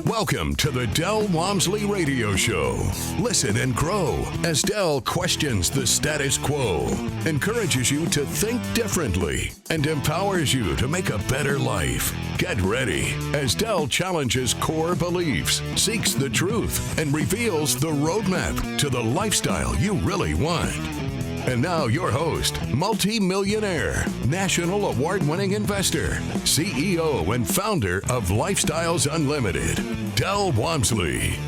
Welcome to the Del Walmsley Radio Show. Listen and grow as Del questions the status quo, encourages you to think differently, and empowers you to make a better life. Get ready as Del challenges core beliefs, seeks the truth, and reveals the roadmap to the lifestyle you really want. And now your host, multi-millionaire, national award-winning investor, CEO and founder of Lifestyles Unlimited, Del Walmsley.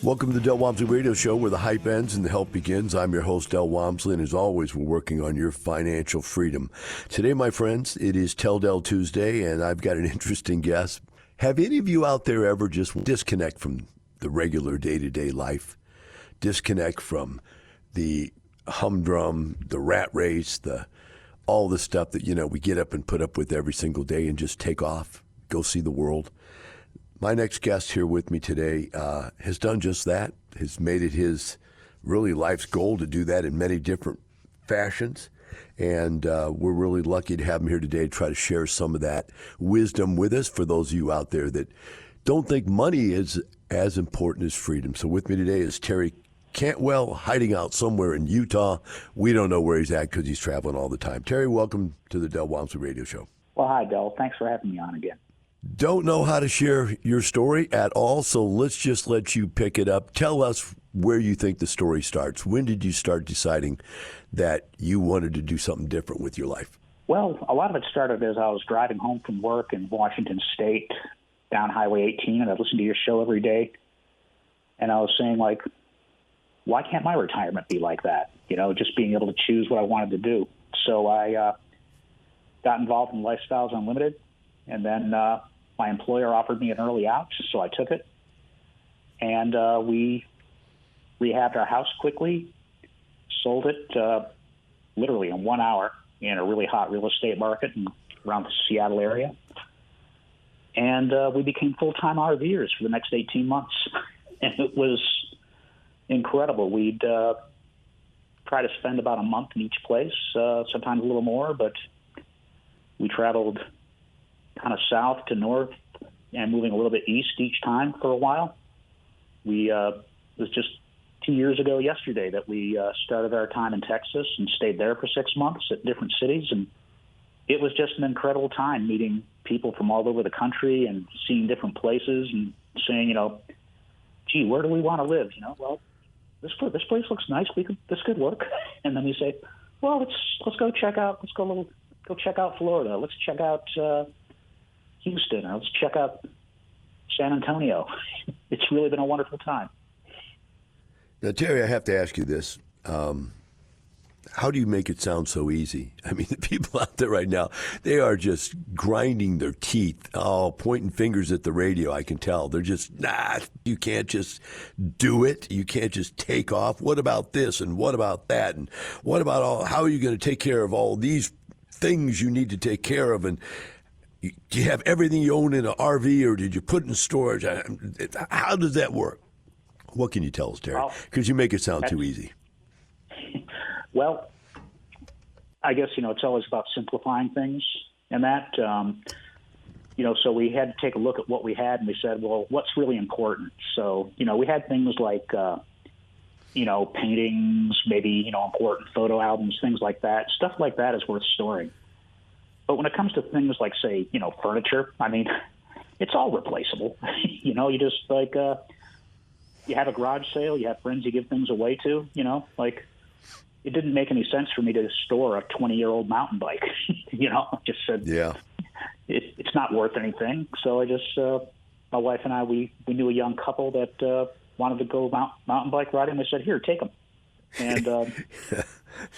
Welcome to the Del Walmsley Radio Show, where the hype ends and the help begins. I'm your host, Del Walmsley, and as always, we're working on your financial freedom. Today, my friends, it is Tell Del Tuesday, and I've got an interesting guest. Have any of you out there ever just disconnect from the regular day-to-day life? Disconnect from the humdrum, the rat race, all the stuff that, we get up and put up with every single day and just take off, go see the world. My next guest here with me today has done just that, has made it his really life's goal to do that in many different fashions. And we're really lucky to have him here today to try to share some of that wisdom with us for those of you out there that don't think money is as important as freedom. So with me today is Terry Cantwell, hiding out somewhere in Utah. We don't know where he's at because he's traveling all the time. Terry, welcome to the Del Walmsley Radio Show. Well, hi, Del. Thanks for having me on again. Don't know how to share your story at all, so let's just let you pick it up. Tell us where you think the story starts. When did you start deciding that you wanted to do something different with your life? Well, a lot of it started as I was driving home from work in Washington State down Highway 18, and I listened to your show every day. And I was saying, why can't my retirement be like that? Just being able to choose what I wanted to do. So I got involved in Lifestyles Unlimited, and then my employer offered me an early out, so I took it. And we rehabbed our house quickly, sold it literally in 1 hour in a really hot real estate market around the Seattle area. And we became full-time RVers for the next 18 months. And it was incredible. We'd try to spend about a month in each place, sometimes a little more, but we traveled kind of south to north and moving a little bit east each time for a while. It was just 2 years ago yesterday that we started our time in Texas and stayed there for 6 months at different cities, and it was just an incredible time meeting people from all over the country and seeing different places and saying, gee, where do we want to live? Well, this place looks nice. This could work. And then we say, well, let's go check out. Go check out Florida. Let's check out Houston. Or let's check out San Antonio. It's really been a wonderful time. Now, Terry, I have to ask you this. How do you make it sound so easy? I mean, the people out there right now, they are just grinding their teeth, pointing fingers at the radio, I can tell. They're just, you can't just do it. You can't just take off. What about this and what about that? And what about how are you going to take care of all these things you need to take care of? And do you have everything you own in an RV or did you put it in storage? How does that work? What can you tell us, Terry? Because you make it sound too easy. Well, I guess, it's always about simplifying things and that, so we had to take a look at what we had and we said, well, what's really important? So, we had things like, paintings, maybe, important photo albums, things like that. Stuff like that is worth storing. But when it comes to things like, say, furniture, I mean, it's all replaceable. You just you have a garage sale, you have friends you give things away to, it didn't make any sense for me to store a 20-year-old mountain bike. Just said, yeah, it's not worth anything. So I just, my wife and I, we knew a young couple that wanted to go mountain bike riding. They said, here, take them. And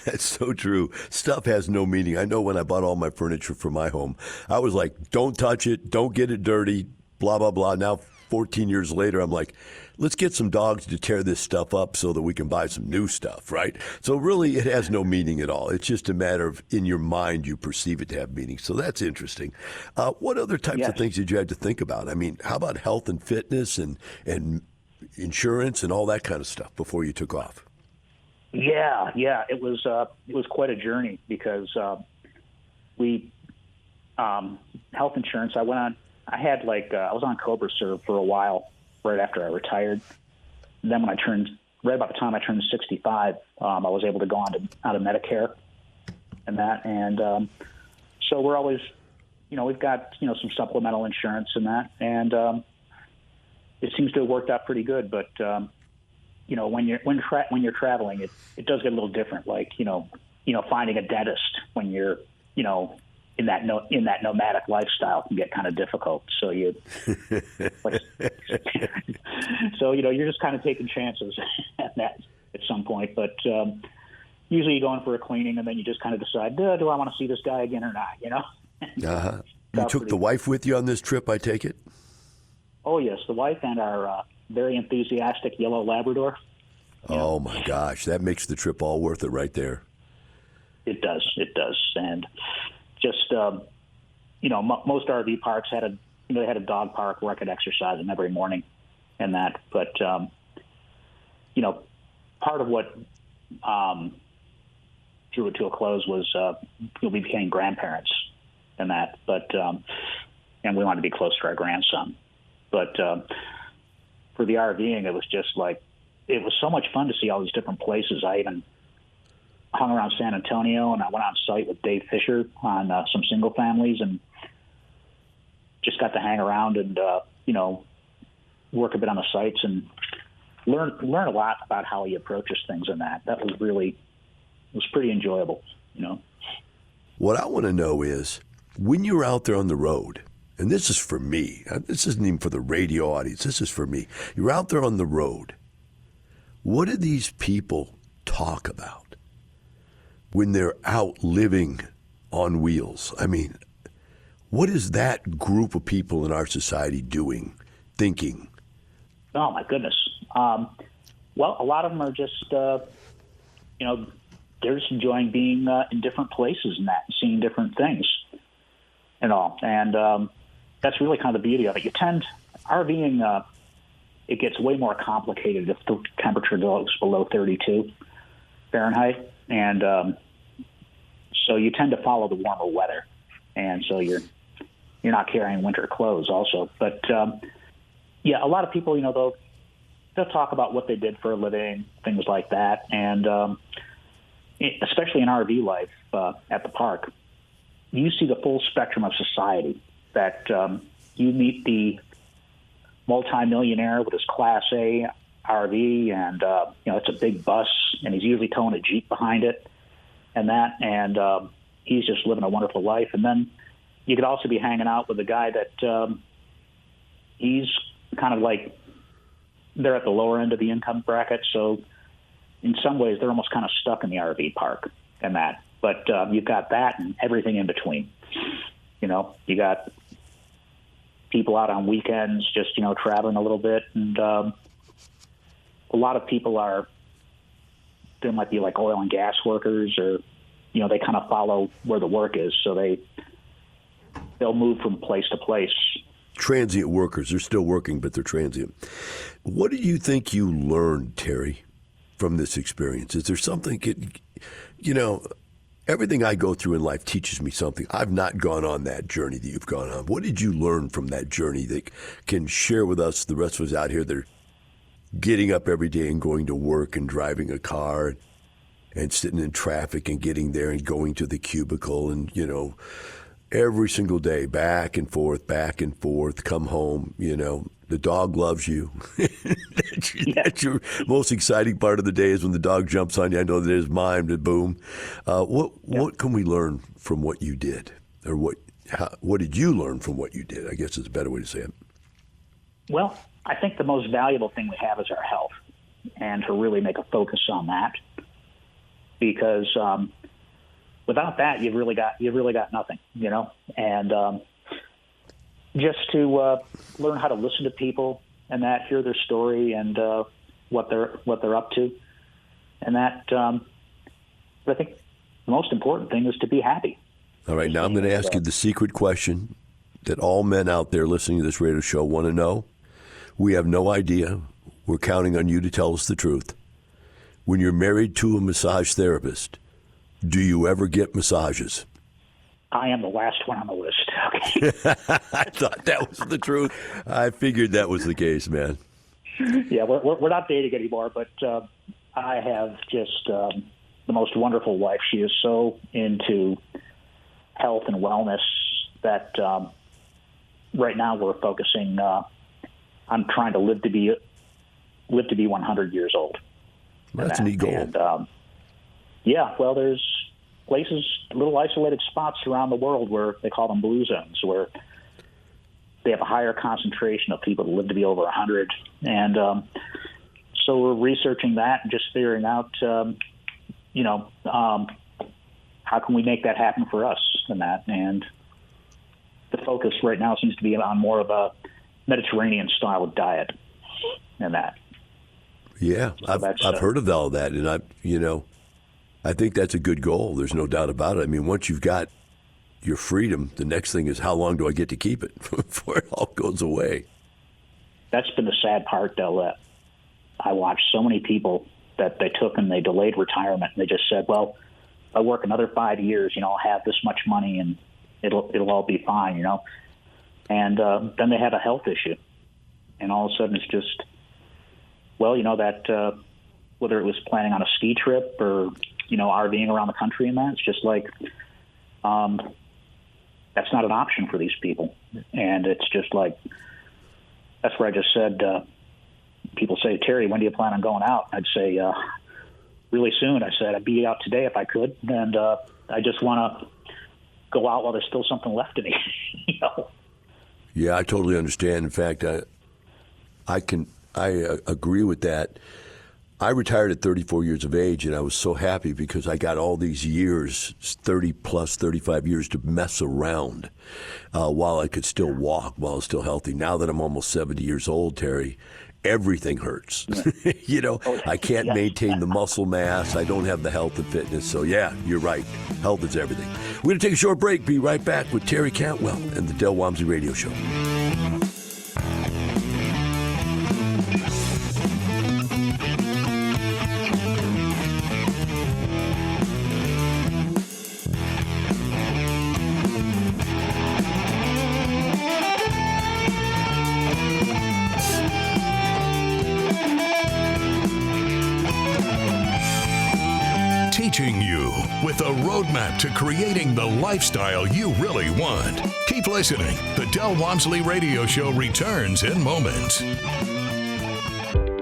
that's so true. Stuff has no meaning. I know when I bought all my furniture for my home, I was like, don't touch it, don't get it dirty, blah, blah, blah. Now, 14 years later, I'm like, let's get some dogs to tear this stuff up so that we can buy some new stuff, right? So really, it has no meaning at all. It's just a matter of, in your mind, you perceive it to have meaning. So that's interesting. What other types of things did you have to think about? I mean, how about health and fitness and insurance and all that kind of stuff before you took off? Yeah. It was quite a journey because we health insurance. I I had I was on Cobra Serve for a while right after I retired. And then right about the time I turned 65, I was able to go out of Medicare and that. And so we're always, we've got, some supplemental insurance and that. And it seems to have worked out pretty good. But, when you're traveling, it does get a little different. Finding a dentist when you're, in that nomadic lifestyle can get kind of difficult. So you're just kind of taking chances at that at some point. But usually you go in for a cleaning and then you just kind of decide, do I want to see this guy again or not? Uh-huh. You took the wife with you on this trip, I take it? Oh yes, the wife and our very enthusiastic yellow Labrador. Oh my gosh, that makes the trip all worth it right there. It does, and just most RV parks had they had a dog park where I could exercise them every morning, and that. But part of what drew it to a close was we became grandparents, and that. But and we wanted to be close to our grandson. But for the RVing, it was just it was so much fun to see all these different places. I even hung around San Antonio, and I went on site with Dave Fisher on some single families, and just got to hang around and work a bit on the sites and learn a lot about how he approaches things. And that was pretty enjoyable. What I want to know is, when you're out there on the road, and this is for me, this isn't even for the radio audience, this is for me. You're out there on the road. What do these people talk about when they're out living on wheels? I mean, what is that group of people in our society doing, thinking? Oh, my goodness. Well, a lot of them are just, they're just enjoying being in different places and that, and seeing different things and all. And that's really kind of the beauty of it. RVing, it gets way more complicated if the temperature goes below 32 Fahrenheit. And so you tend to follow the warmer weather. And so you're not carrying winter clothes also. But, a lot of people, they'll talk about what they did for a living, things like that. And especially in RV life at the park, you see the full spectrum of society. That you meet the multimillionaire with his Class A RV, and it's a big bus, and he's usually towing a Jeep behind it, and that, and he's just living a wonderful life. And then you could also be hanging out with a guy that he's kind of they're at the lower end of the income bracket, so in some ways they're almost kind of stuck in the RV park and that. But you've got that and everything in between. You got people out on weekends just, traveling a little bit. And a lot of people there might be oil and gas workers, or, they kind of follow where the work is. So they'll move from place to place. Transient workers, they're still working, but they're transient. What do you think you learned, Terry, from this experience? Is there something, everything I go through in life teaches me something. I've not gone on that journey that you've gone on. What did you learn from that journey that can share with us, the rest of us out here that are getting up every day and going to work and driving a car and sitting in traffic and getting there and going to the cubicle and, every single day, back and forth, come home, the dog loves you. That's your most exciting part of the day is when the dog jumps on you. I know that it's mine, but boom. What can we learn from what you did? Or what did you learn from what you did? I guess is a better way to say it. Well, I think the most valuable thing we have is our health, and to really make a focus on that. Because without that, you've really got nothing, and just to learn how to listen to people and that, hear their story and what they're up to, and that. But I think the most important thing is to be happy. All right, now I'm going to ask you the secret question that all men out there listening to this radio show want to know. We have no idea. We're counting on you to tell us the truth. When you're married to a massage therapist, do you ever get massages? I am the last one on the list. Okay. I thought that was the truth. I figured that was the case, man. Yeah, we're not dating anymore, but I have just the most wonderful wife. She is so into health and wellness that right now we're focusing on trying to live to be 100 years old. That's a neat goal. And, yeah, well, there's places, little isolated spots around the world where they call them blue zones, where they have a higher concentration of people that live to be over 100. And so we're researching that and just figuring out, how can we make that happen for us and that. And the focus right now seems to be on more of a Mediterranean style of diet and that. Yeah, So I've heard of all that, and I think that's a good goal. There's no doubt about it. I mean, once you've got your freedom, the next thing is how long do I get to keep it before it all goes away? That's been the sad part, though. That I watched so many people that they took and they delayed retirement, and they just said, "Well, if I work another 5 years, I'll have this much money, and it'll all be fine," And then they had a health issue, and all of a sudden it's just, that whether it was planning on a ski trip or RVing around the country and that, it's just like that's not an option for these people. And it's just like, that's where I just said, people say, "Terry, when do you plan on going out?" I'd say, really soon. I said, I'd be out today if I could. And I just want to go out while there's still something left in me. Yeah, I totally understand. In fact, I agree with that. I retired at 34 years of age, and I was so happy because I got all these years, 30 plus, 35 years, to mess around while I could still walk, while I was still healthy. Now that I'm almost 70 years old, Terry, everything hurts. I can't maintain the muscle mass. I don't have the health and fitness. So, yeah, you're right. Health is everything. We're going to take a short break. Be right back with Terry Cantwell and the Del Walmsley Radio Show. Teaching you with a roadmap to creating the lifestyle you really want. Keep listening. The Del Walmsley Radio Show returns in moments.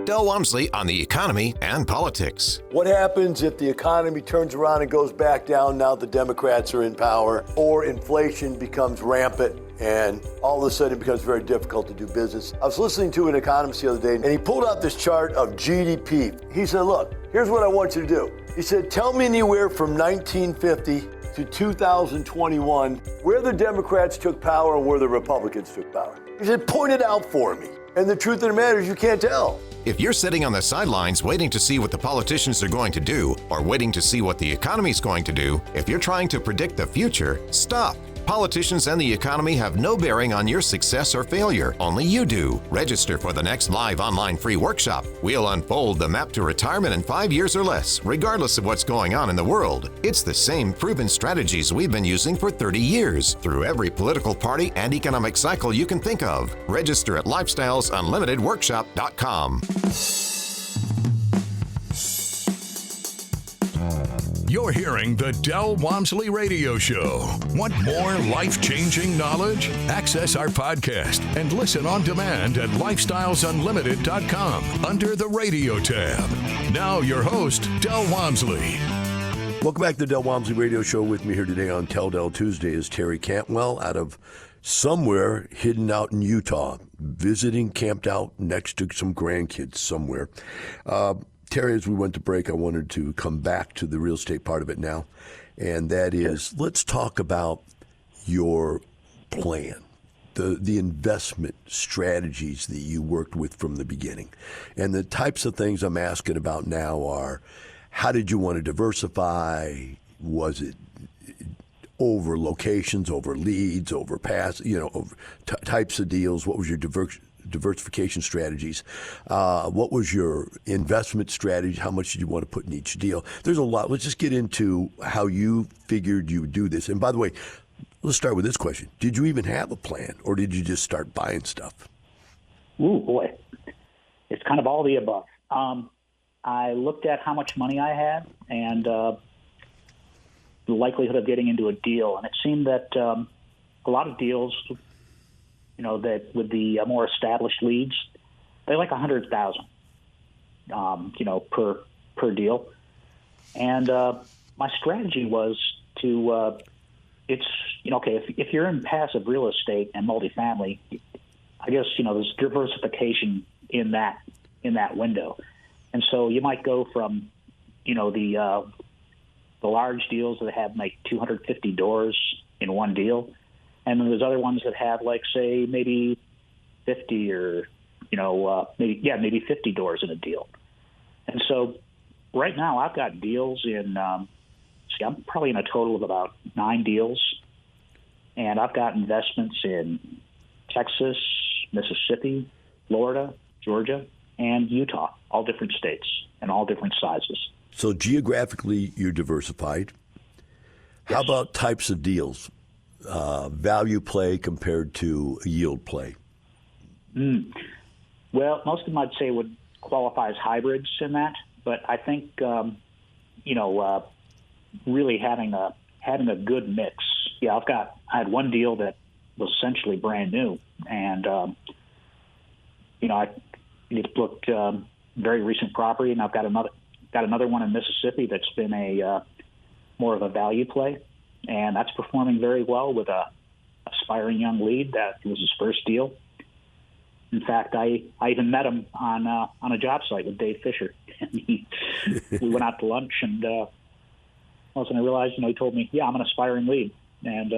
Del Walmsley on the economy and politics. What happens if the economy turns around and goes back down now the Democrats are in power, or inflation becomes rampant and all of a sudden it becomes very difficult to do business? I was listening to an economist the other day, and he pulled out this chart of GDP. He said, look, here's what I want you to do. He said, tell me anywhere from 1950 to 2021 where the Democrats took power and where the Republicans took power. He said, point it out for me. And the truth of the matter is you can't tell. If you're sitting on the sidelines waiting to see what the politicians are going to do, or waiting to see what the economy's going to do, if you're trying to predict the future, stop. Politicians and the economy have no bearing on your success or failure. Only you do. Register for the next live online free workshop. We'll unfold the map to retirement in 5 years or less, regardless of what's going on in the world. It's the same proven strategies we've been using for 30 years, through every political party and economic cycle you can think of. Register at lifestylesunlimitedworkshop.com. You're hearing the Del Walmsley Radio Show. Want more life-changing knowledge? Access our podcast and listen on demand at lifestylesunlimited.com under the radio tab. Now your host, Del Walmsley. Welcome back to the Del Walmsley Radio Show. With me here today on Tell Del Tuesday is Terry Cantwell out of somewhere hidden out in Utah, visiting, camped out next to some grandkids somewhere. Terry, as we went to break, I wanted to come back to the real estate part of it now, and that is, let's talk about your plan, the investment strategies that you worked with from the beginning. And the types of things I'm asking about now are, how did you want to diversify? Was it over locations, over leads, over over types of deals? What was your diversification strategies? What was your investment strategy? How much did you want to put in each deal? There's a lot. Let's just get into how you figured you would do this. And by the way, Let's start with this question. Did you even have a plan, or did you just start buying stuff? Ooh, boy. It's kind of all the above. I looked at how much money I had and the likelihood of getting into a deal, and it seemed that a lot of deals, that with the more established leads, they like $100,000, per deal. And my strategy was to, if you're in passive real estate and multifamily, I guess there's diversification in that window, and so you might go from the large deals that have like 250 doors in one deal, and then there's other ones that have like say maybe 50 or maybe 50 doors in a deal. And so right now I've got deals in I'm probably in a total of about 9 deals, and I've got investments in Texas, Mississippi, Florida, Georgia, and Utah, all different states and all different sizes. So geographically, you're diversified. Yes. How about types of deals? Value play compared to yield play? Well, most of them I'd say would qualify as hybrids in that, but I think really having a good mix. Yeah, I had one deal that was essentially brand new, and I just looked very recent property, and I've got another one in Mississippi that's been a more of a value play, and that's performing very well with a aspiring young lead. That was his first deal. In fact, I even met him on a job site with Dave Fisher. We went out to lunch, and all of a sudden I realized, he told me, "Yeah, I'm an aspiring lead," and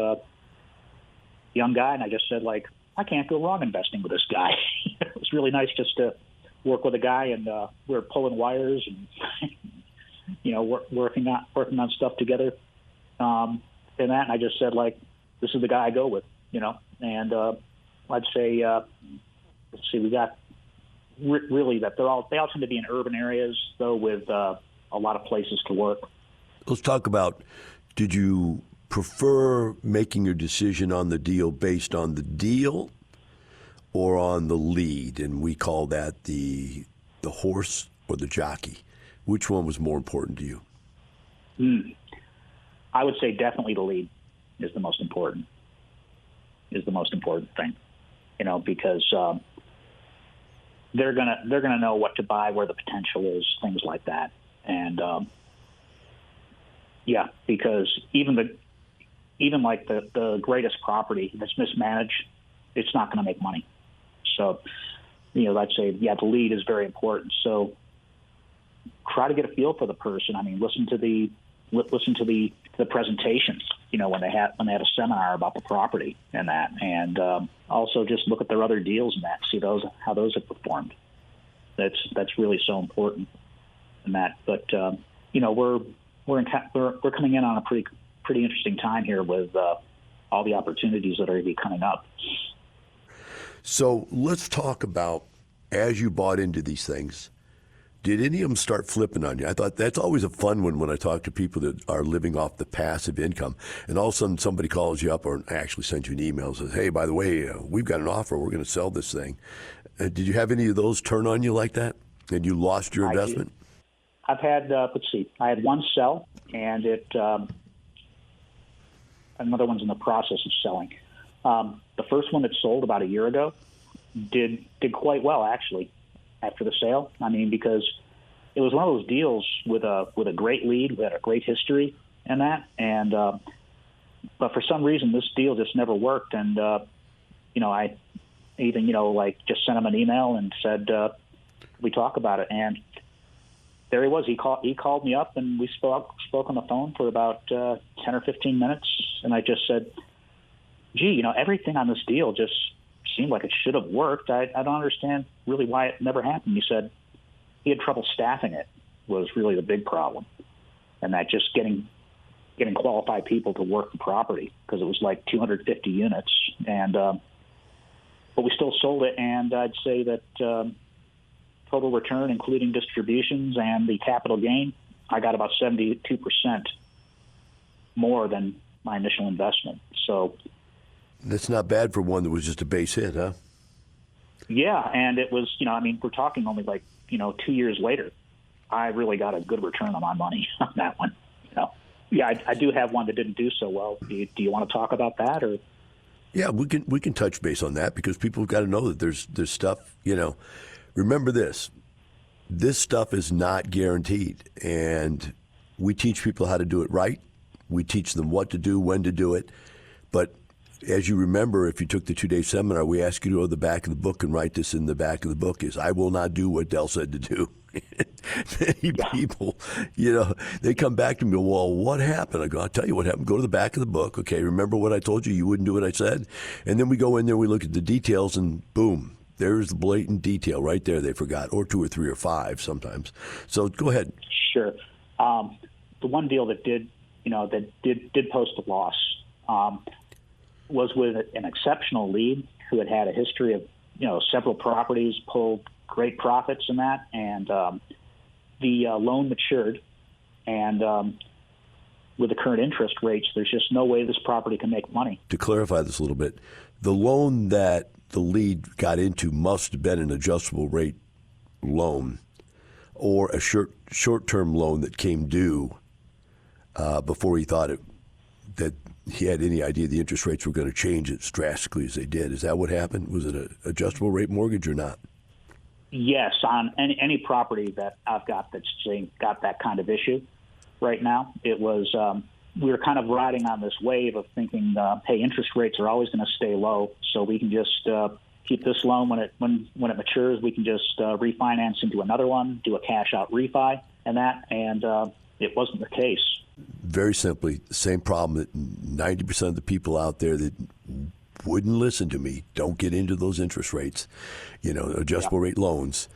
young guy, and I just said, like, I can't go wrong investing with this guy. It was really nice just to work with a guy, and we were pulling wires and working on stuff together, and I just said, like, this is the guy I go with, and I'd say let's see, we got really that they all tend to be in urban areas, though, with a lot of places to work. Let's talk about, did you prefer making your decision on the deal based on the deal or on the lead? And we call that the horse or the jockey. Which one was more important to you? I would say definitely the lead is the most important thing, because they're gonna know what to buy, where the potential is, things like that. And because even like the greatest property that's mismanaged, it's not going to make money. So, I'd say, the lead is very important. So try to get a feel for the person. I mean, listen to the presentation, when they had a seminar about the property and that, and also just look at their other deals and that, see how those have performed. That's really so important in that. But we're coming in on a pretty interesting time here with all the opportunities that are going to be coming up. So let's talk about, as you bought into these things, did any of them start flipping on you? I thought that's always a fun one when I talk to people that are living off the passive income, and all of a sudden somebody calls you up or actually sends you an email and says, "Hey, by the way, we've got an offer. We're going to sell this thing." Did you have any of those turn on you like that, and you lost your investment? I've had, I had one sell, and another one's in the process of selling. The first one that sold about a year ago did quite well, actually, after the sale. I mean, because it was one of those deals with a great lead, we had a great history and that, and but for some reason this deal just never worked, and I even just sent him an email and said, we talk about it, and there he was. He called me up, and we spoke on the phone for about 10 or 15 minutes, and I just said, "Gee, everything on this deal just seemed like it should have worked. I don't understand really why it never happened." He said he had trouble staffing it was really the big problem, and that just getting qualified people to work the property, because it was like 250 units, and but we still sold it, and I'd say that total return, including distributions and the capital gain, I got about 72% more than my initial investment. So that's not bad for one that was just a base hit, huh? yeah, and it was, we're talking only 2 years later, I really got a good return on my money on that one. Yeah, I do have one that didn't do so well. Do you want to talk about that, or? Yeah, we can touch base on that because people have got to know that there's stuff. Remember this stuff is not guaranteed, and we teach people how to do it right. We teach them what to do, when to do it, but as you remember, if you took the 2-day seminar, we ask you to go to the back of the book and write this in the back of the book is, I will not do what Del said to do. Many people, they come back to me, well, what happened? I go, I'll tell you what happened. Go to the back of the book. Okay, remember what I told you? You wouldn't do what I said? And then we go in there, we look at the details, and boom, there's the blatant detail right there they forgot, or 2 or 3 or 5 sometimes. So go ahead. Sure. The one deal that did post a loss was with an exceptional lead who had a history of, several properties, pulled great profits in that, and the loan matured, and with the current interest rates, there's just no way this property can make money. To clarify this a little bit, the loan that the lead got into must have been an adjustable rate loan or a short-term loan that came due before he thought that he had any idea the interest rates were going to change as drastically as they did. Is that what happened? Was it an adjustable rate mortgage or not? Yes, on any property that I've got that's got that kind of issue right now. It was we were kind of riding on this wave of thinking, hey, interest rates are always going to stay low, so we can just keep this loan when it matures. We can just refinance into another one, do a cash out refi, and it wasn't the case. Very simply, the same problem that 90% of the people out there that wouldn't listen to me don't get into those interest rates, adjustable rate loans.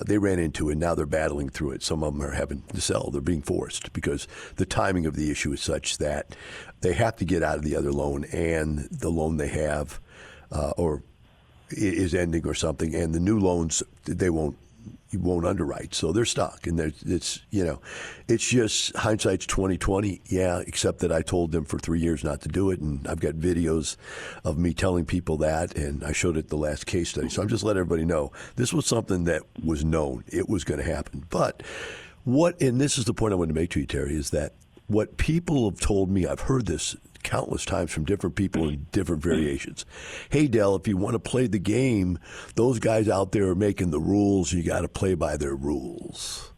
They ran into it. Now they're battling through it. Some of them are having to sell. They're being forced because the timing of the issue is such that they have to get out of the other loan, and the loan they have or is ending or something, and the new loans you won't underwrite, so they're stuck. And it's just hindsight's 20/20. Yeah, except that I told them for 3 years not to do it, and I've got videos of me telling people that, and I showed it the last case study. So I'm just letting everybody know this was something that was known. It was going to happen. But and this is the point I want to make to you, Terry, is that what people have told me, I've heard this countless times from different people in different variations. Hey, Del, if you want to play the game, those guys out there are making the rules. You got to play by their rules.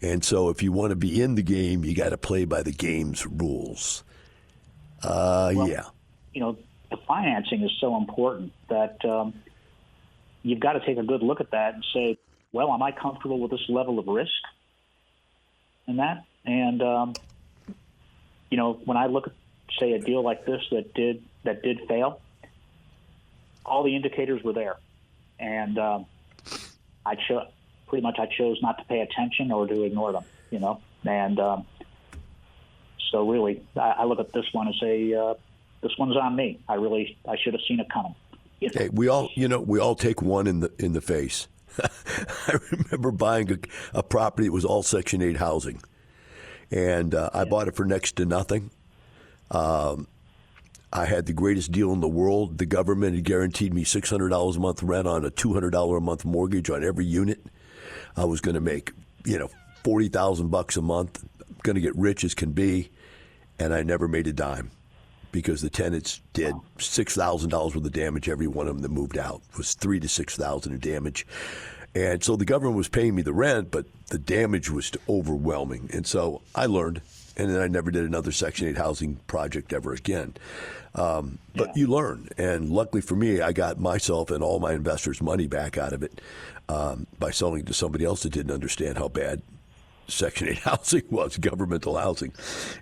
And so if you want to be in the game, you got to play by the game's rules. Yeah. The financing is so important that you've got to take a good look at that and say, well, am I comfortable with this level of risk in that? And, when I look at, say, a deal like this that did fail, all the indicators were there, and I chose not to pay attention or to ignore them, and so really I look at this one and say this one's on me. I should have seen it coming. Hey, we all take one in the face. I remember buying a property that was all Section 8 housing, and I bought it for next to nothing. I had the greatest deal in the world. The government had guaranteed me $600 a month rent on a $200 a month mortgage on every unit. I was going to make, $40,000 a month. I'm going to get rich as can be, and I never made a dime because the tenants did $6,000 worth of damage. Every one of them that moved out was $3,000 to $6,000 in damage. And so the government was paying me the rent, but the damage was overwhelming. And so I learned. And then I never did another Section 8 housing project ever again. But you learn. And luckily for me, I got myself and all my investors' money back out of it by selling to somebody else that didn't understand how bad Section 8 housing was, governmental housing.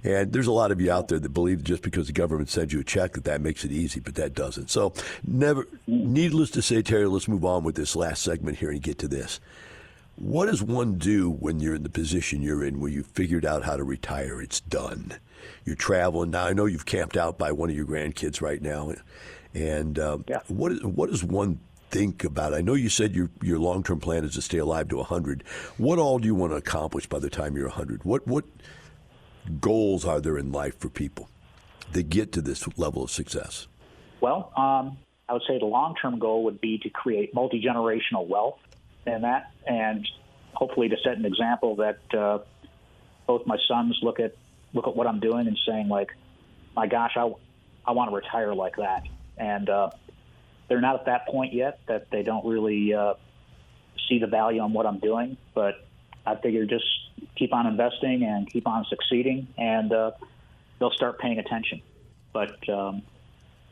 And there's a lot of you out there that believe just because the government sends you a check that makes it easy, but that doesn't. So needless to say, Terry, let's move on with this last segment here and get to this. What does one do when you're in the position you're in where you figured out how to retire? It's done. You're traveling. Now, I know you've camped out by one of your grandkids right now. And what does one think about? I know you said your long-term plan is to stay alive to 100. What all do you want to accomplish by the time you're 100? What goals are there in life for people? they get to this level of success? Well, I would say the long-term goal would be to create multi-generational wealth in that, and hopefully to set an example that both my sons look at what I'm doing and saying, like, my gosh, I want to retire like that. And they're not at that point yet, that they don't really see the value on what I'm doing. But I figure just keep on investing and keep on succeeding, and they'll start paying attention. But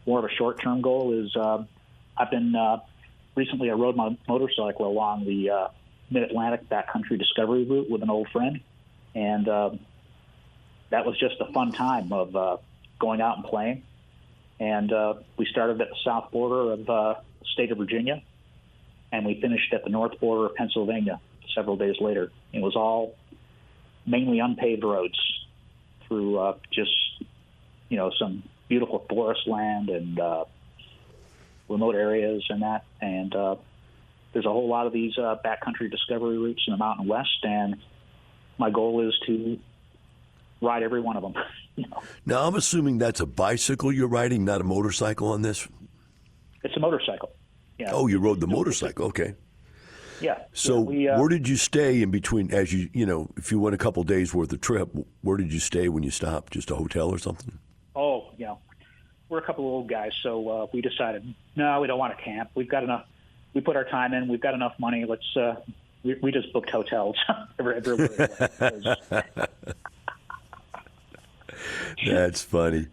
more of a short-term goal is I've been recently I rode my motorcycle along the Mid-Atlantic backcountry discovery route with an old friend, and that was just a fun time of going out and playing. And we started at the south border of the state of Virginia, and we finished at the north border of Pennsylvania several days later. It was all mainly unpaved roads through just, some beautiful forest land and remote areas and that. And there's a whole lot of these backcountry discovery routes in the Mountain West, and my goal is to ride every one of them. Now, I'm assuming that's a bicycle you're riding, not a motorcycle on this? It's a motorcycle. Yeah. Oh, you rode the motorcycle. Okay. Yeah. So where did you stay in between, as if you went a couple days worth of trip, where did you stay when you stopped? Just a hotel or something? Oh, we're a couple of old guys, so we decided, no, we don't want to camp. We've got enough. We put our time in. We've got enough money. Let's. We just booked hotels everywhere. That's funny.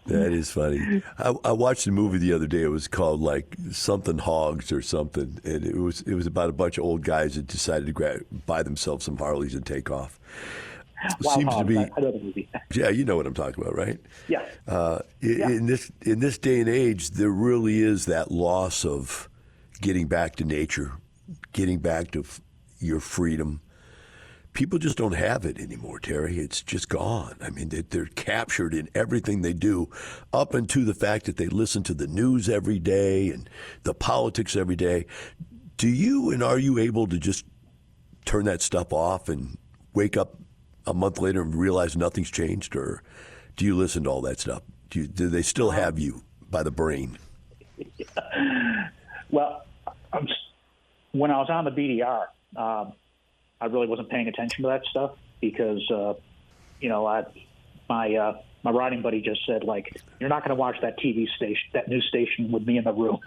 That is funny. I watched a movie the other day. It was called like something Hogs or something, and it was about a bunch of old guys that decided to buy themselves some Harleys and take off. Wild Seems Hogs, to be. I know the movie. Yeah, you know what I'm talking about, right? Yeah. In this day and age, there really is that loss of getting back to nature, getting back to your freedom. People just don't have it anymore, Terry. It's just gone. I mean, they're captured in everything they do, up into the fact that they listen to the news every day and the politics every day. Are you able to just turn that stuff off and wake up a month later and realize nothing's changed? Or do you listen to all that stuff? Do they still have you by the brain? Well, when I was on the BDR, I really wasn't paying attention to that stuff because, my riding buddy just said, like, you're not going to watch that TV station, that news station with me in the room.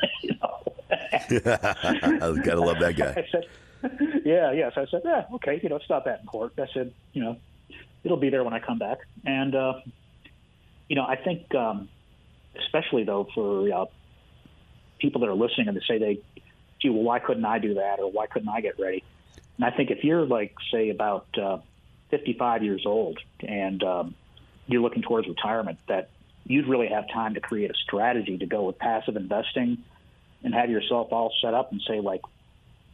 I gotta love that guy. I said, yeah. So I said, yeah, okay, it's not that important. I said, it'll be there when I come back. And, I think, especially though for people that are listening and they say gee, well, why couldn't I do that? Or why couldn't I get ready? And I think if you're like, say, about 55 years old and you're looking towards retirement, that you'd really have time to create a strategy to go with passive investing and have yourself all set up and say like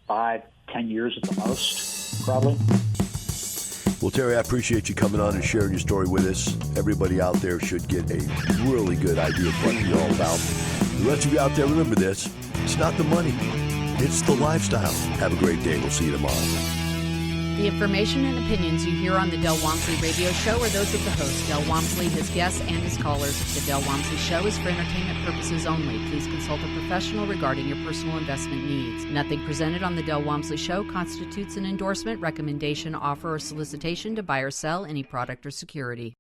5-10 years at the most, probably. Well, Terry, I appreciate you coming on and sharing your story with us. Everybody out there should get a really good idea of what you're all about. The rest of you out there, remember this. It's not the money. It's the lifestyle. Have a great day. We'll see you tomorrow. The information and opinions you hear on the Del Walmsley Radio Show are those of the host, Del Walmsley, his guests, and his callers. The Del Walmsley Show is for entertainment purposes only. Please consult a professional regarding your personal investment needs. Nothing presented on the Del Walmsley Show constitutes an endorsement, recommendation, offer, or solicitation to buy or sell any product or security.